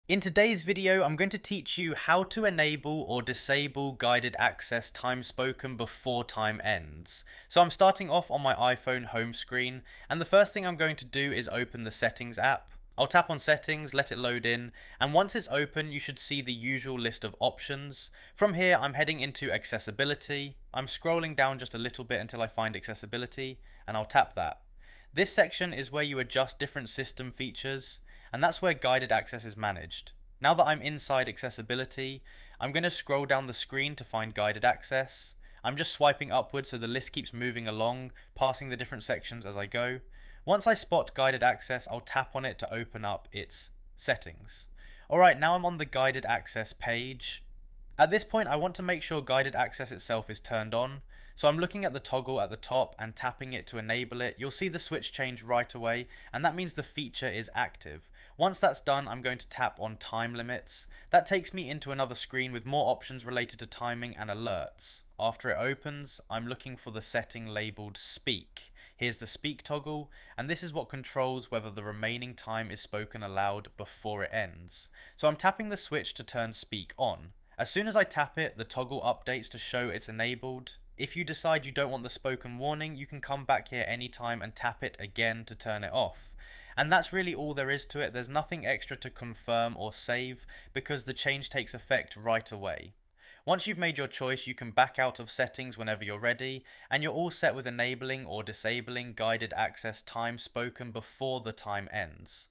In today's video, I'm going to teach you how to enable or disable guided access time spoken before time ends. So I'm starting off on my iPhone home screen, and the first thing I'm going to do is open the settings app. I'll tap on settings, let it load in, and once it's open, you should see the usual list of options. From here, I'm heading into accessibility. I'm scrolling down just a little bit until I find accessibility, and I'll tap that. This section is where you adjust different system features, and that's where guided access is managed. Now that I'm inside accessibility, I'm going to scroll down the screen to find guided access. I'm just swiping upwards so the list keeps moving along, passing the different sections as I go. Once I spot guided access, I'll tap on it to open up its settings. Alright, now I'm on the guided access page. At this point, I want to make sure guided access itself is turned on. So I'm looking at the toggle at the top and tapping it to enable it. You'll see the switch change right away, and that means the feature is active. Once that's done, I'm going to tap on time limits. That takes me into another screen with more options related to timing and alerts. After it opens, I'm looking for the setting labeled speak. Here's the speak toggle, and this is what controls whether the remaining time is spoken aloud before it ends. So I'm tapping the switch to turn speak on. As soon as I tap it, the toggle updates to show it's enabled. If you decide you don't want the spoken warning, you can come back here anytime and tap it again to turn it off. And that's really all there is to it. There's nothing extra to confirm or save because the change takes effect right away. Once you've made your choice, you can back out of settings whenever you're ready, and you're all set with enabling or disabling guided access time spoken before the time ends.